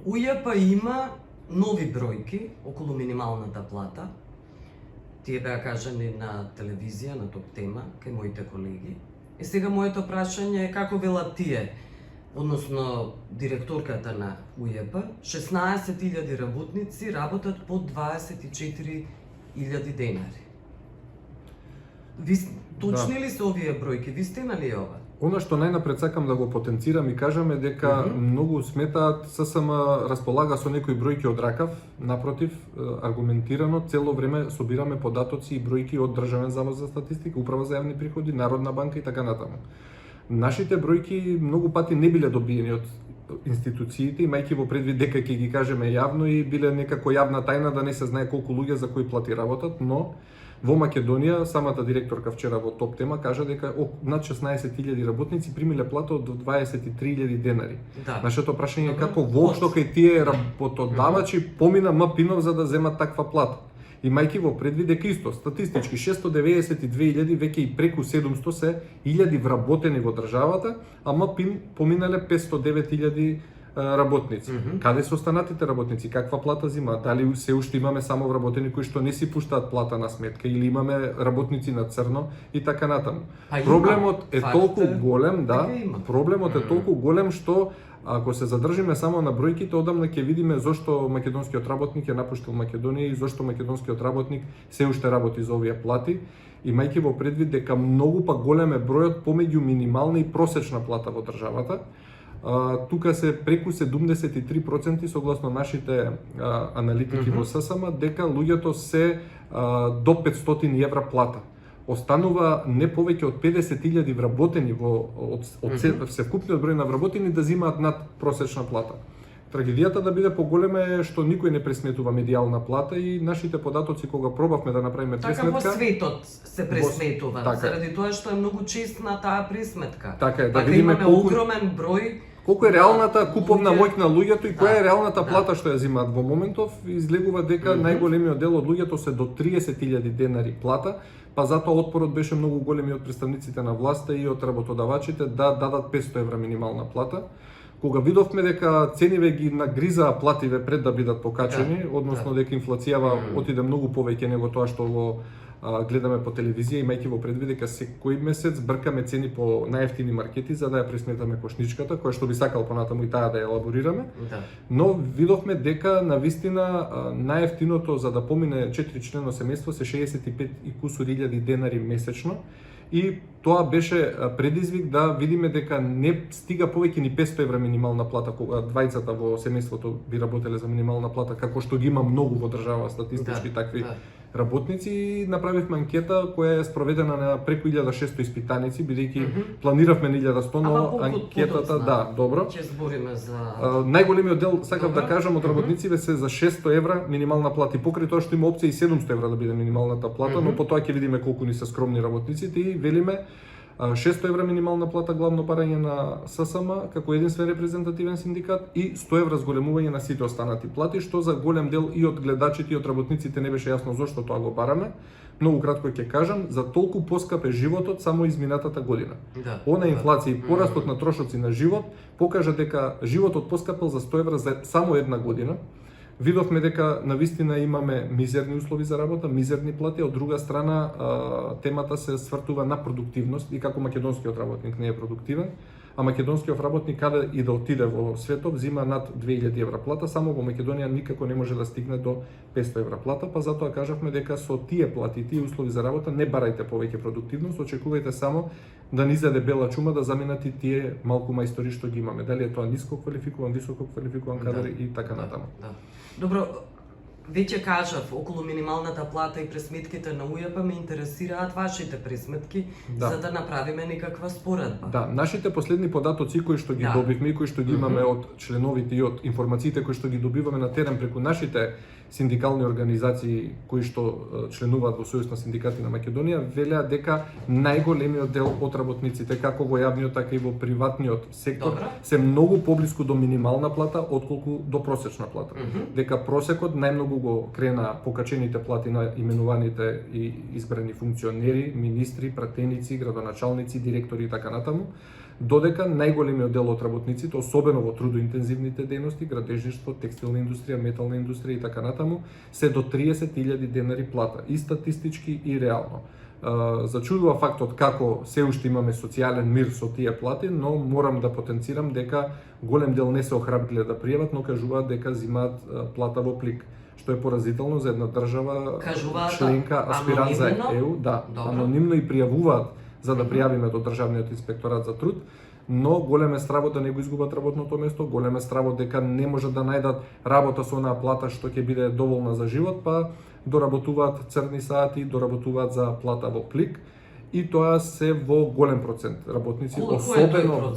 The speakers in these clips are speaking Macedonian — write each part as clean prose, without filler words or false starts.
УЈП има нови бројки околу минималната плата. Тие беа кажани на телевизија, на топ тема, кај моите колеги. И сега моето прашање е како велат тие, односно директорката на УЈП, 16.000 работници работат по 24.000 денари. Точни ли се овие бројки? Вистина ли е ова? Она што најнапред сакам да го потенцирам и кажам е дека многу сметаат ССМ располага со некои бројки од ракав, напротив, аргументирано цело време собираме податоци и бројки од Државен завод за статистика, Управа за јавни приходи, Народна банка и така натаму. Нашите бројки многу пати не биле добиени од институциите, имајќи во предвид дека ќе ги кажеме јавно и биле некако јавна тајна да не се знае колку луѓе за кои плати работат, но во Македонија, самата директорка вчера во топ тема кажа дека над 16.000 работници примиле плата од 23.000 денари. Да. Нашето прашање е како воопшто кај тие работодавачи помина МПИНов за да земат таква плата. Имајќи во предвид дека исто статистички 692.000 веќе и преку 700 се илјади вработени во државата, а МПИН поминале 509.000 работници. Каде се останатите работници? Каква плата зимаат? Дали се уште имаме само вработени кои што не си пуштаат плата на сметка или имаме работници на црно и така натаму. Проблемот е толку голем, да, проблемот е толку голем што ако се задржиме само на бројките, одамна ќе видиме зошто македонскиот работник е напуштил Македонија и зошто македонскиот работник се уште работи за овие плати, имајќи во предвид дека многу па голем е бројот помеѓу минимална и просечна плата во државата. Тука се преку 73% согласно нашите аналитики во ССМ дека луѓето се до 500 евра плата. Останува не повеќе од 50.000 вработени од севкупниот број на вработени да зимаат над просечна плата. Трагедијата да биде поголема е што никој не пресметува медијална плата и нашите податоци кога пробавме да направиме пресметка. Така во светот се пресметува, заради тоа што е многу честна таа пресметка. Така е, да видиме колку огромен број колку е реалната куповна моќ на луѓето и која е реалната плата што ја зимаат во моментов, излегува дека најголемиот дел од луѓето се до 30.000 денари плата, па затоа отпорот беше многу голем и од представниците на власта и од работодавачите да дадат 500 евра минимална плата. Кога видовме дека цениве ги нагризаа плативе пред да бидат покачени, односно дека инфлацијава отиде многу повеќе него тоа што го гледаме по телевизија, имајќи во предвид дека секој месец бркаме цени по најевтини маркети за да ја пресметаме кошничката, која што би сакал понатаму и таа да ја елаборираме. Но видовме дека навистина најевтиното за да помине 4-члено семејство се 65 и кусур илјади денари месечно. И тоа беше предизвик да видиме дека не стига повеќе ни 500 евра минимална плата, кога двајцата во семејството би работеле за минимална плата, како што ги има многу во држава статистички такви работници. И направивме анкета која е спроведена на преку 1600 испитаници, бидејќи планиравме на 1100, но анкетата добро. Ќе збориме за најголемиот дел, сакав да кажам, од работниците се за 600 евра минимална плата. И покрај тоа што има опција и 700 евра да биде минималната плата, но потоа ќе видиме колку ни се скромни работниците и велиме 600 евра минимална плата главно барање на ССМ како единствен репрезентативен синдикат и 100 евра зголемување на сите останати плати, што за голем дел и од гледачите и од работниците не беше јасно зошто тоа го бараме. Многу кратко ќе кажам, за толку поскап е животот само изминатата година. Она инфлација и порастот на трошоци на живот покажа дека животот поскапел за 100 евра за само една година. Видовме дека навистина имаме мизерни услови за работа, мизерни плати, од друга страна темата се свртува на продуктивност и како македонскиот работник не е продуктивен, а македонскиот работник каде и да отиде во светот зима над 2000 евра плата, само во Македонија никако не може да стигне до 500 евра плата, па затоа кажавме дека со тие плати, тие услови за работа не барајте повеќе продуктивност, очекувајте само да ни изеде бела чума да заменат и тие малку мајстори што ги имаме. Дали е тоа ниско квалификуван, високо квалификуван кадар и така натаму. Добро, веќе кажав, околу минималната плата и пресметките на УЈП ме интересираат вашите пресметки, за да направиме некаква споредба. Да, нашите последни податоци кои што ги добивме и кои што ги имаме од членовите и од информациите кои што ги добиваме на терен преку нашите синдикални организации кои што членуваат во Сојуз на синдикати на Македонија, велеа дека најголемиот дел од работниците како во јавниот така и во приватниот сектор се многу поблиску до минимална плата отколку до просечна плата. Дека просекот најмногу го крена покачените плати на именуваните и избрани функционери, министри, пратеници, градоначалници, директори и така натаму. додека најголемиот дел од работниците, особено во трудоинтензивните дејности, градежништво, текстилна индустрија, метална индустрија и така натаму, се до 30.000 денари плата, и статистички и реално. Зачудува фактот како се уште имаме социјален мир со тие плати, но морам да потенцирам дека голем дел не се охрабриле да пријават, но кажуваат дека земаат плата во плик, што е поразително за една држава членка аспирант за ЕУ, да, анонимно и пријавуваат за да пријавиме до Државниот инспекторат за труд, но голем е стравот да не го изгубат работното место, голем е стравот дека не можат да најдат работа со онаа плата што ќе биде доволна за живот, па доработуваат црни сати, доработуваат за плата во плик, и тоа се во голем процент работници, особено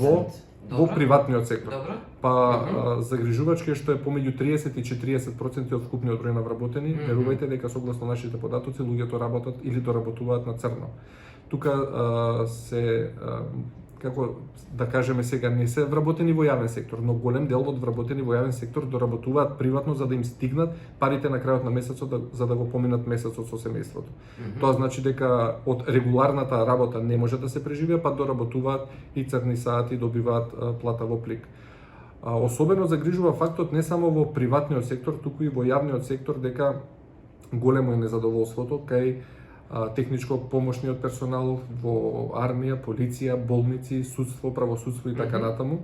во приватниот сектор. Добро. Па загрижувачки е што е помеѓу 30 и 40% од вкупниот број на вработени, верувајте дека согласно нашите податоци луѓето работат или доработуваат на црно. Тука се како да кажеме сега, не се вработени во јавен сектор, но голем дел од вработени во јавен сектор доработуваат приватно за да им стигнат парите на крајот на месецот за да го поминат месецот со семејството. Тоа значи дека од регуларната работа не може да се преживее, па доработуваат и црни сати, добиваат плата во плик. Особено загрижува фактот не само во приватниот сектор, туку и во јавниот сектор дека големо е незадоволството кај техничко-помошниот персонал во армија, полиција, болници, судство, правосудство и така натаму.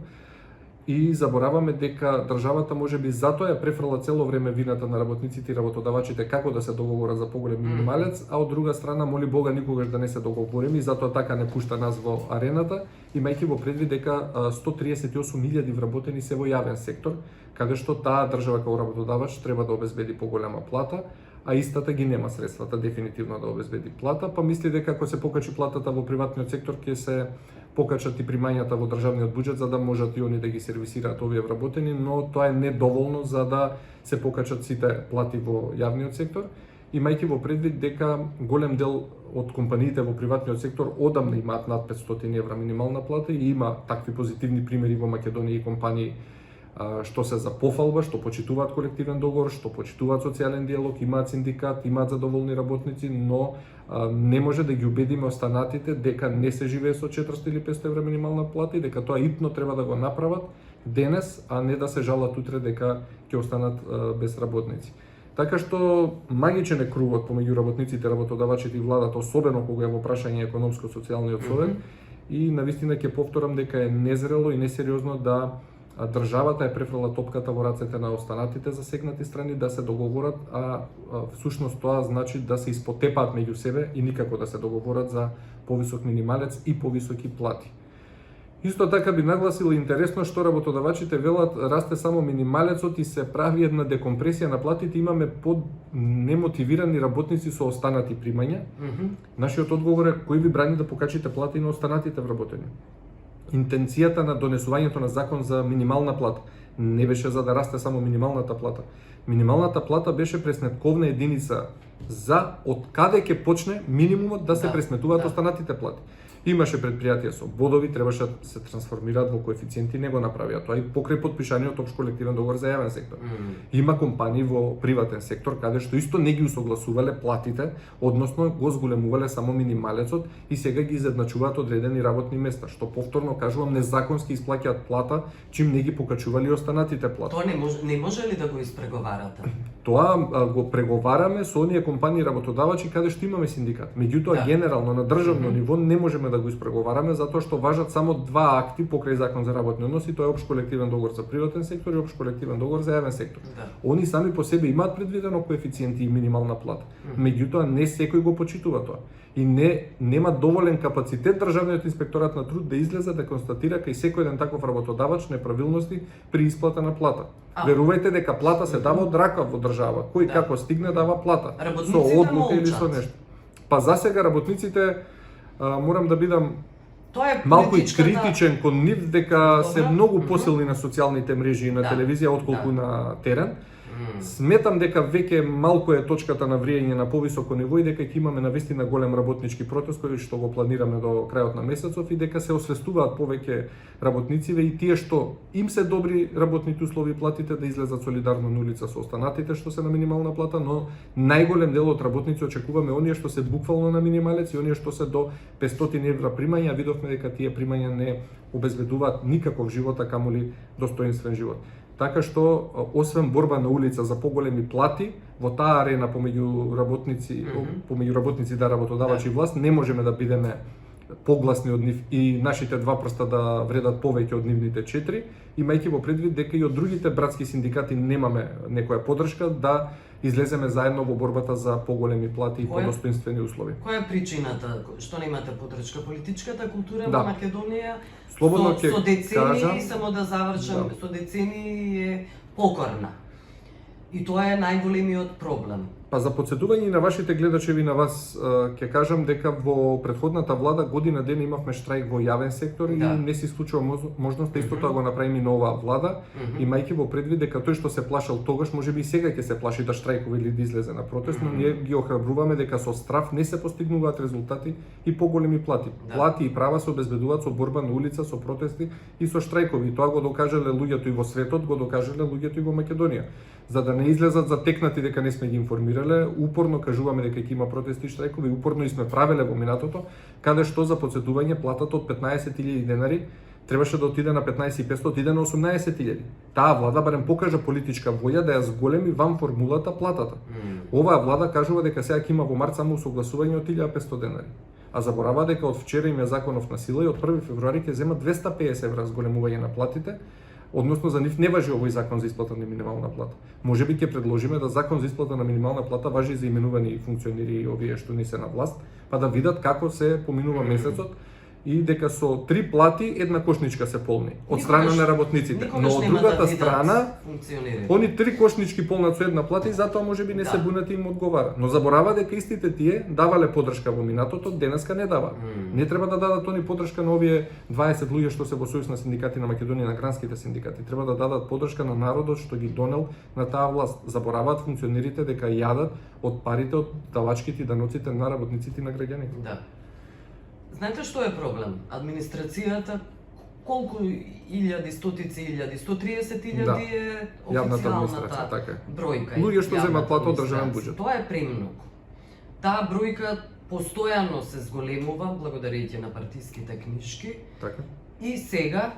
И забораваме дека државата можеби затоа ја префрла цело време вината на работниците и работодавачите како да се договорат за поголем минималец, а од друга страна моли Бога никогаш да не се договориме и затоа така не пушта нас во арената, имајќи во предвид дека 138.000 вработени се во јавен сектор, каде што таа држава како работодавач треба да обезбеди поголема плата, а истата ги нема средствата дефинитивно да обезбеди плата, па мисли дека ако се покачи платата во приватниот сектор ќе се покачат и примањата во државниот буџет за да можат и они да ги сервисираат овие вработени, но тоа е недоволно за да се покачат сите плати во јавниот сектор, имајќи во предвид дека голем дел од компаниите во приватниот сектор одамна имаат над 500 евра минимална плата и има такви позитивни примери во Македонија и компании што се за пофалба, што почитуваат колективен договор, што почитуваат социјален диалог, имаат синдикат, имаат задоволни работници, но не може да ги убедиме останатите дека не се живее со 400 или 500 евра минимална плата и дека тоа итно треба да го направат денес, а не да се жалат утре дека ќе останат без работници. Така што магичен е кругот помеѓу работниците, работодавачите и владата, особено кога е во прашање економско-социјалниот совет, и навистина ќе повторам дека е незрело и несериозно да државата е префрла топката во рацете на останатите засегнати страни да се договорат, а всушност тоа значи да се испотепаат меѓу себе и никако да се договорат за повисок минималец и повисоки плати. Исто така би нагласил интересно што работодавачите велат расте само минималецот и се прави една декомпресија на платите, имаме под немотивирани работници со останати примања. Нашиот одговор е кој ви брани да покачите плати на останатите вработени? Интенцијата на донесувањето на закон за минимална плата не беше за да расте само минималната плата. Минималната плата беше пресметковна единица за од каде ќе почне минимумот да се пресметуваат останатите плати. Имаше предпријатија со бодови, требаше да се трансформираат во коефициенти, не го направија тоа и покрај потпишаниот општ колективен договор за јавен сектор. Има компании во приватен сектор каде што исто не ги усогласувале платите, односно го зголемувале само минималецот и сега ги изедначуваат одредени работни места, што повторно кажувам незаконски исплаќаат плата, чим не ги покачували останатите плати. Тоа не може ли да го испреговарате? Тоа го преговараме со оние компании работодавачи каде што имаме синдикат. Меѓутоа генерално на државно ниво не можеме да го испреговараме затоа што важат само два акти покрај закон за работни односи, тоа е општ колективен договор за приватен сектор и општ колективен договор за јавен сектор. Они сами по себе имаат предвидено коефициенти и минимална плата. Меѓутоа не секој го почитува тоа. И нема доволен капацитет државниот инспекторат на труд да излезе да констатира кај секој еден таков работодавач неправилности при исплата на плата. Верувајте дека плата се дава од рака во држава. Кој како стигне дава плата со одлука или со нешто. Па засега работниците морам да бидам малку и критичен кон нив дека се многу посилни на социјалните мрежи и на телевизија отколку на терен. Сметам дека веќе малку е точката на вриење на повисоко ниво и дека ќе имаме навистина голем работнички протест кој што го планираме до крајот на месецов и дека се освестуваат повеќе работнициве и тие што им се добри работните услови и платите да излезат солидарно на улица со останатите што се на минимална плата, но најголем дел од работници очекуваме оние што се буквално на минималец и оние што се до 500 евра примања, видовме дека тие примања не обезбедуваат никаков живот, а камоли достоинствен живот. Така што, освен борба на улица за поголеми плати, во таа арена помеѓу работници да работодавачи и власт, не можеме да бидеме погласни од нив и нашите два прста да вредат повеќе од нивните 4, имајќи во предвид дека и од другите братски синдикати немаме некоја поддршка да излеземе заедно во борбата за поголеми плати и подостоинствени услови. Која е причината што немате поддршка? Политичката култура во Македонија? Слободно ќе со децени, кажам, само да завршам, со децени е покорна. И тоа е најголемиот проблем. Па за потсетување на вашите гледачеви на вас ќе кажам дека во претходната влада година ден имавме штрајк во јавен сектор и не се случува можност исто тоа го направи и нова влада, имајќи во предвид дека тој што се плашал тогаш можеби и сега ќе се плаши да штрајкува или да излезе на протест, но ние ги охрабруваме дека со страв не се постигнуваат резултати и поголеми плати. Плати и права се обезбедуваат со борба на улица, со протести и со штрајкови. Тоа го докажале луѓето и во светот, го докажале луѓето и во Македонија. За да не излезат затекнати дека не сме ги информирале, упорно кажуваме дека ќе има протести и штрајкови, упорно и сме правеле во минатото, каде што за потсетување платата од 15.000 денари требаше да отиде на 15.500, отиде на 18.000. Таа влада барем покажа политичка воља да ја зголеми ван формулата платата. Оваа влада кажува дека сега ќе има во март само усогласување од 1500 денари. А заборава дека од вчера им е законов на сила и од 1 февруари ќе земат 250 евра зголемување на платите. Односно за нив не важи овој закон за исплата на минимална плата. Можеби ќе предложиме да закон за исплата на минимална плата важи за именувани функционери овие што не се на власт, па да видат како се поминува месецот и дека со 3 плати една кошничка се полни од страна на работниците. Но од другата страна, они 3 кошнички полнат со една плата и затоа можеби не се бунат и им одговара. Но заборава дека истите тие давале поддршка во минатото, денеска не дава. Не треба да дадат они поддршка на овие 20 луѓе што се во Сојуз на синдикати на Македонија, на гранските синдикати. Треба да дадат поддршка на народот што ги донел на таа власт. Забораваат функционерите дека јадат од парите од давачките и даноците на работниците и на граѓаните. Да. Знаете што е проблем? Администрацијата колку илјади, стотици илјади, 130.000 е официјалната бројка. Луѓе што земат плата од државен буџет. Тоа е премногу. Таа бројка постојано се зголемува благодарејќи на партиските книжки. Така. И сега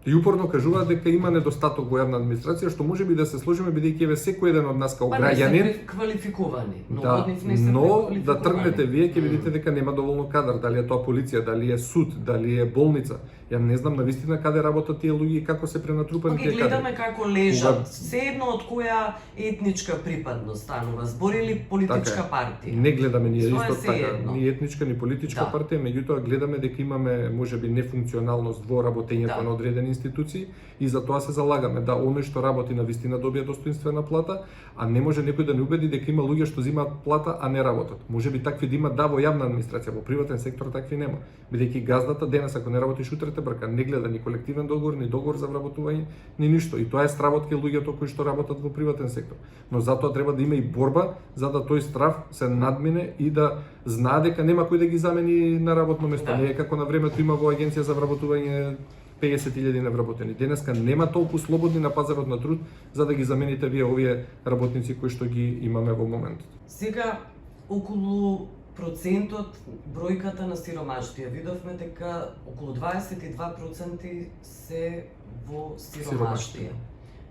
И упорно кажуваат дека има недостаток во јавна администрација, што можеби да се сложиме бидејќи еве секој еден од нас као граѓанин не се квалификувани. Но да тргнете вие ќе видите дека нема доволно кадар, дали е тоа полиција, дали е суд, дали е болница. Ја не знам навистина каде работат тие луѓе и како се пренатрупани тие кадри. Гледаме како лежат, се едно од која етничка припадност станува, збори ли политичка партија. Не гледаме ние исто така, ни етничка, ни политичка партија, меѓутоа гледаме дека имаме можеби нефункционалност во работењето на одредени институции и за тоа се залагаме да оној што работи на вистина добие достоинствена плата, а не може некој да не убеди дека има луѓе што земаат плата а не работат. Можеби такви да има во јавна администрација, во приватен сектор такви нема, бидејќи газдата денес ако не работиш утре те брка, не гледа ни колективен договор, ни договор за вработување, ни ништо. И тоа е стравот кај луѓето кои што работат во приватен сектор. Но затоа треба да има и борба за да тој страв се надмине и да знае дека нема кој да ги замени на работно место. Не е како на времето има во агенција за вработување 50.000 невработени. Денеска нема толку слободни на пазарот на труд за да ги замените вие овие работници кои што ги имаме во моментот. Сега околу процентот, бројката на сиромаштија, видовме дека околу 22% се во сиромаштија.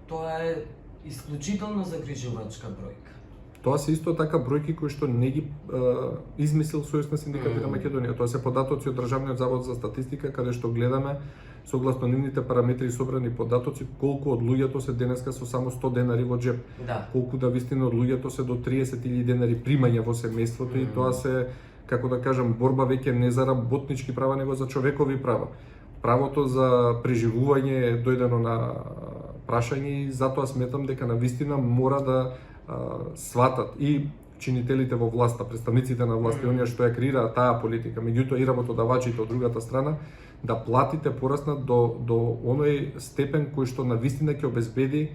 Тоа е исклучително загрижувачка бројка. Тоа се исто така бројки кои што не ги измислил Сојуз на синдикати на Македонија. Тоа се податоци од Државниот завод за статистика, каде што гледаме согласно нивните параметри и собрани податоци колку од луѓето се денеска со само 100 денари во џеп. Колку да вистина од луѓето се до 30.000 денари примања во семејството и тоа се, како да кажам, борба веќе не за работнички права, него за човекови права. Правото за преживување е дојдено на прашање и затоа сметам дека на вистина мора да сватат и чинителите во власта, представниците на власта и оние што ја креираат таа политика, меѓутоа и работодавачите од другата страна, да платите пораснат до оној степен кој што на вистина ќе обезбеди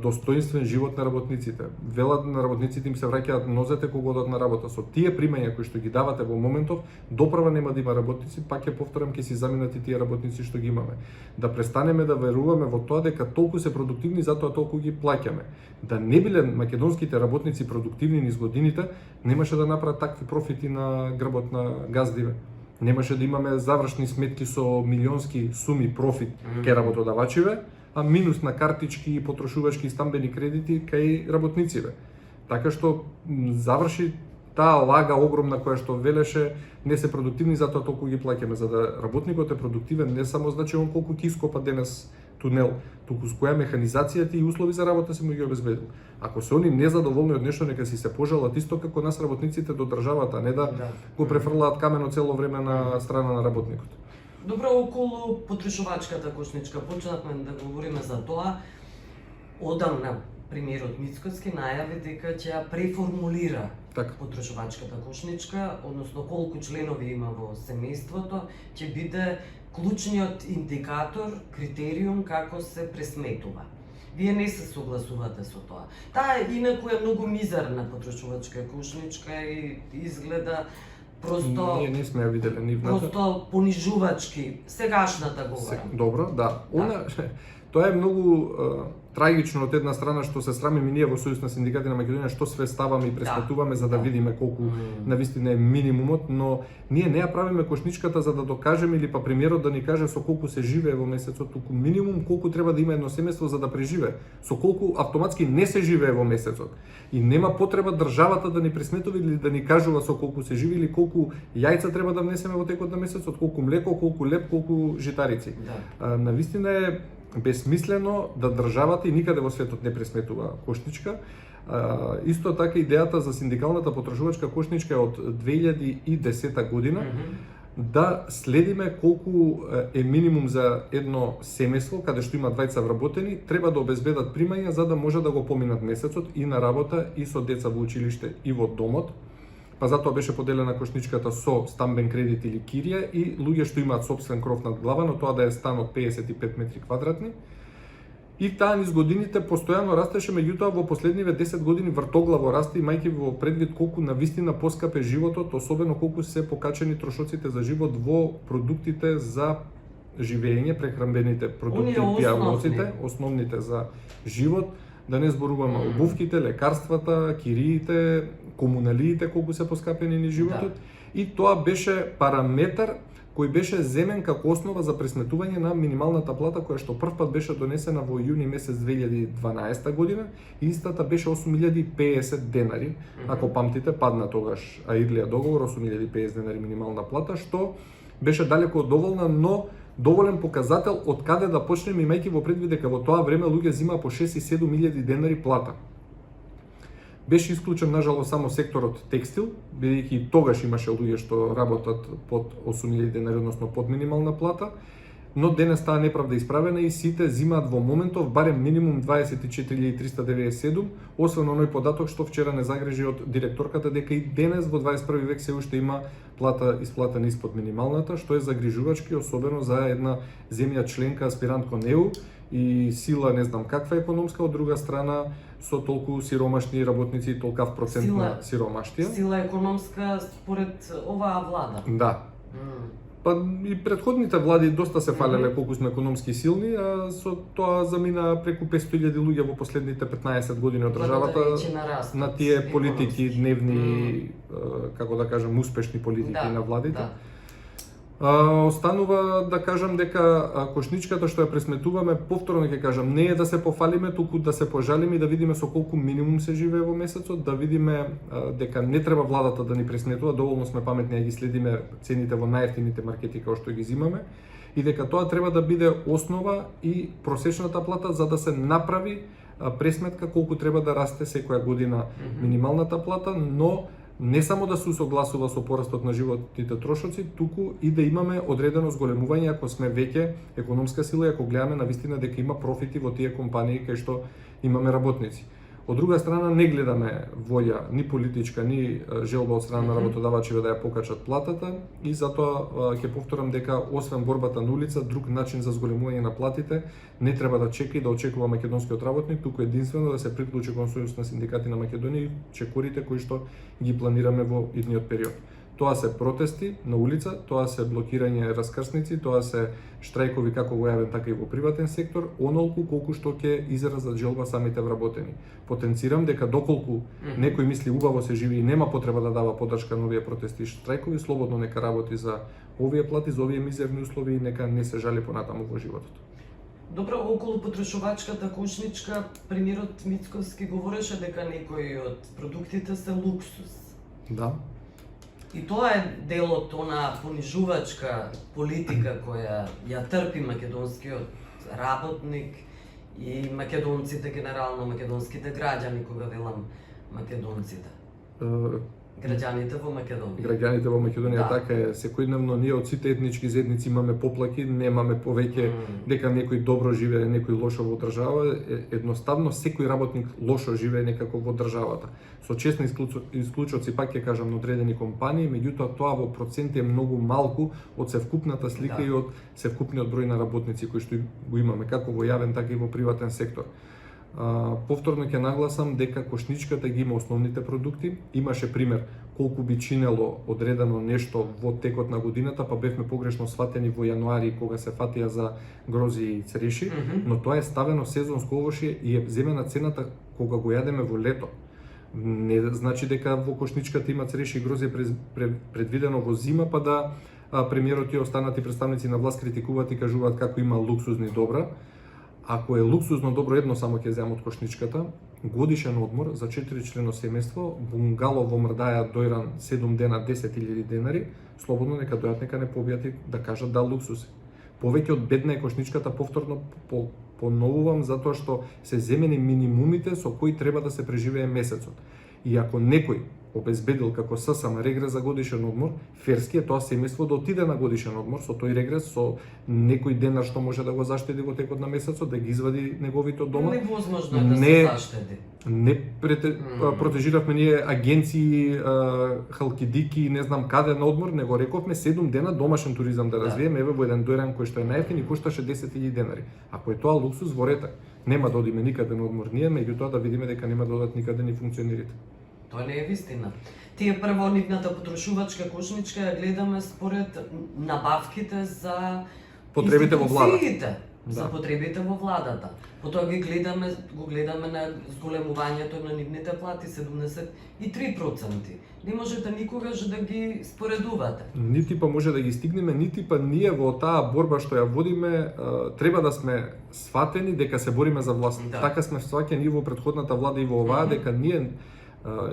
достоинствен живот на работниците. Велат на работниците им се враќаат нозете кога одат на работа. Со тие примања кои што ги давате во моментов, доправа нема да има работници, пак ќе повторам, ќе си заминат и тие работници што ги имаме. Да престанеме да веруваме во тоа дека толку се продуктивни, затоа толку ги плаќаме. Да не биле македонските работници продуктивни низ годините, немаше да направат такви профити на грбот на газдиве. Немаше да имаме завршни сметки со милионски суми профит кај работодавачиве, а минус на картички и потрошувачки и стамбени кредити кај работнициве. Така што заврши таа лага огромна која што велеше не се продуктивни, затоа толку ги плаќаме. За да работникот е продуктивен, не само значи он колку ќе ископа денес тунел, туку с која механизацијата и услови за работа се му ги обезбедил. Ако се они незадоволни од нешто, нека си се пожалат исто како нас работниците до државата, а не да го префрлаат камено цело време на страна на работникот. Добро, околу потрошувачката кошничка почнавме да говориме за тоа. Одамна премиерот Мицкоски најави дека ќе ја преформулира потрошувачката кошничка, односно колку членови има во семејството, ќе биде клучниот индикатор, критериум како се пресметува. Вие не се согласувате со тоа. Таа инаку е многу мизерна потрошувачка кошничка и изгледа просто ние не сме ја виделе нивната. Просто понижувачки. Сегашната говорам. Добро, да. Она тоа е многу трагично од една страна што се срамиме ние во Сојуз на синдикати на Македонија што све ставаме и пресметуваме за да видиме колку навистина е минимумот, но ние не ја правиме кошничката за да докажеме или па премиерот да ни каже со колку се живее во месецот, туку минимум колку треба да има едно семејство за да преживее, со колку автоматски не се живее во месецот. И нема потреба државата да ни пресметува или да ни кажува со колку се живее или колку јајца треба да внесеме во текот на месецот, колку млеко, колку леб, колку житарици. Навистина е безсмислено да државата и никаде во светот не пресметува кошничка. Исто така идејата за синдикалната потрошувачка кошничка е од 2010 година да следиме колку е минимум за едно семејство каде што има двајца вработени, треба да обезбедат примања за да може да го поминат месецот и на работа и со деца во училиште и во домот. Па затоа беше поделена кошничката со стамбен кредит или кирија и луѓе што имаат сопствен кров над глава, но тоа да е стан од 55 метри квадратни. И таа низ годините постојано растеше, меѓутоа во последниве 10 години вртоглаво расте, имајќи во предвид колку навистина поскап е животот, особено колку се покачени трошоците за живот во продуктите за живење, прехранбените продукти, пијалоците, основните за живот. Да не зборуваме обувките, лекарствата, кириите, комуналиите, колку се поскапени ни животот. И тоа беше параметар кој беше земен како основа за пресметување на минималната плата, која што првпат беше донесена во јуни месец 2012 година, и истата беше 8050 денари, ако памтите, падна тогаш Аидлија договор, 8050 денари минимална плата, што беше далеку од доволна, но доволен показател од каде да почнеме, имајќи во предвид дека во тоа време луѓе земаа по 6 и 7000 денари плата. Беше исклучен нажалост само секторот текстил, бидејќи и тогаш имаше луѓе што работат под 8000 денари, односно под минимална плата, но денес таа неправда исправена и сите земаат во моментов барем минимум 24397, освен оној податок што вчера не загрижи од директорката дека и денес во 21 век се уште има плата исплатена испод минималната, што е загрижувачки, особено за една земја членка аспирант кон ЕУ и сила не знам каква економска, од друга страна со толку сиромашни работници и толкав процент на сиромаштија. Сила економска според оваа влада. Да. Па и претходните влади доста се фалеле колку сме економски силни, а со тоа замина преку 500.000 луѓе во последните 15 години од државата на тие политики дневни, како да кажам, успешни политики на владите. Останува да кажам дека кошничката што ја пресметуваме, повторно ќе кажам, не е да се пофалиме, туку да се пожалиме и да видиме со колку минимум се живее во месецот, да видиме дека не треба владата да ни пресметува, доволно сме паметни да ги следиме цените во најевтините маркети како што ги зимаме, и дека тоа треба да биде основа и просечната плата за да се направи пресметка колку треба да расте секоја година минималната плата, но не само да се согласува со порастот на животните трошоци, туку и да имаме одредено зголемување ако сме веќе економска сила и ако гледаме навистина дека има профити во тие компании кај што имаме работници. Од друга страна не гледаме волја ни политичка, ни желба од страна на работодавачите да ја покачат платата и затоа ќе повторам дека освен борбата на улица, друг начин за зголемување на платите не треба да чека и да очекува македонскиот работник, туку единствено да се приклучи кон Сојуз на синдикати на Македонија и чекорите кои што ги планираме во идниот период. Тоа се протести на улица, тоа се блокирање раскрсници, тоа се штрајкови како во јавен така и во приватен сектор, онолку колку што ќе изразат желба самите вработени. Потенцирам дека доколку некој мисли убаво се живи и нема потреба да дава поддршка на овие протести и штрајкови, слободно нека работи за овие плати, за овие мизерни услови и нека не се жали понатаму во животот. Добро, околу потрошувачката кошничка, премиерот Мицковски говореше дека некои од продуктите се луксус. Да. И тоа е дел од она понижувачка политика која ја трпи македонскиот работник и македонците генерално, македонските граѓани, кога велам македонците. Граѓаните во Македонија. Граѓаните во Македонија така е, секојдневно ние од сите етнички заедници имаме поплаки, немаме повеќе дека некој добро живее, некој лошо во држава, едноставно секој работник лошо живее некако во државата. Со честни исклучоци пак ќе кажам на одредени компании, меѓутоа тоа во проценти е многу малку од севкупната слика и од севкупниот број на работници кои што го имаме како во јавен така и во приватен сектор. Повторно ќе нагласам дека кошничката ги има основните продукти. Имаше пример колку би чинело одредено нешто во текот на годината, па бевме погрешно сватени во јануари кога се фатија за грози и цреши, но тоа е ставено сезонско овошје и е земена цената кога го јадеме во лето. Не значи дека во кошничката има цреши и грози предвидено во зима, па да премиерот и останати представници на власт критикуваат и кажуваат како има луксузни добра. Ако е луксузно добро, едно само ќе земам од кошничката, годишен одмор за 4-члено семејство, бунгало во Мрдаја дојран 7 дена 10.000 денари, слободно нека дојат, нека не побијат да кажат да луксус. Повеќе од бедна е кошничката, повторно поновувам, затоа што се земени минимумите со кои треба да се преживее месецот. И ако некој обезбедил како ССМ регрес за годишен одмор, ферски е тоа семејство да отиде на годишен одмор со тој регрес, со некој денар што може да го заштеди во текот на месецот, да ги извади неговите од дома. Невозможно е да се заштеди. Не протежиравме ние агенции, халкидики, не знам каде на одмор, него рековме 7 дена домашен туризам да развиеме, еве во еден дојран кој што е најевтин и кошташе 10.000 денари. Ако е тоа луксус, ворете. Нема да одиме никаде на одмор ние, меѓутоа да видиме дека нема да одат никаде ни функционерите. Тоа не е вистина. Тие прво нивната потрошувачка кошничка ја гледаме според набавките за потребите во владата. За потребите во владата. Потоа го гледаме на зголемувањето на нивните плати 73%. Не можете никогаш да ги споредувате. Нити па може да ги стигнеме, нити па ние во таа борба што ја водиме треба да сме сватени дека се бориме за власт. Така сме сваќани и во претходната влада и во оваа дека ние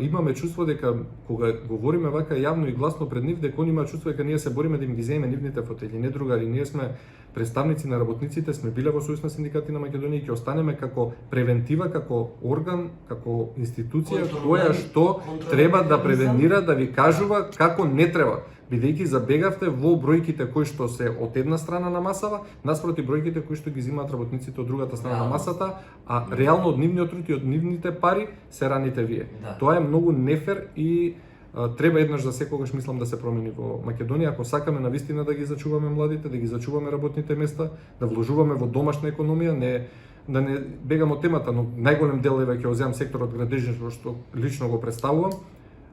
имаме чувство дека кога говориме вака јавно и гласно пред нив, дека они имаат чувство дека ние се бориме да им ги земеме нивните фотели. Не другари, ние сме представници на работниците, сме биле во Сојуз на синдикати на Македонија и ќе останеме како превентива, како орган, како институција која што треба да превенира, да ви кажува како не треба. Бидејќи забегавте во бројките кои што се од една страна на масава, наспроти бројките кои што ги земаат работниците од другата страна на масата, а реално од нивниот труд и од нивните пари се раните вие. Тоа е многу нефер и треба еднаш за секогаш мислам да се промени во Македонија, ако сакаме навистина да ги зачуваме младите, да ги зачуваме работните места, да вложуваме во домашна економија, да не бегам од темата, но најголем дел еве ќе земам секторот градежништво што лично го представувам.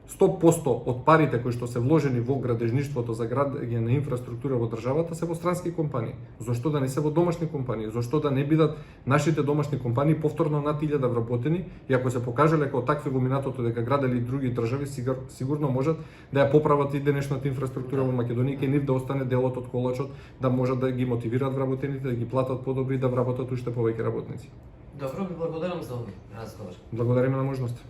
100% од парите кои што се вложени во градежништвото за градење на инфраструктура во државата се во странски компании. Зошто да не се во домашни компании? Зошто да не бидат нашите домашни компании повторно над 1000 вработени и ако се покажале како такви во минатото дека градели други држави, сигурно можат да ја поправат и денешната инфраструктура во Македонија и нив да остане делот од колачот, да можат да ги мотивираат вработените, да ги платат подобри и да вработат уште повеќе работници. Добро, ви благодарам за овој разговор. Благодариме на можноста.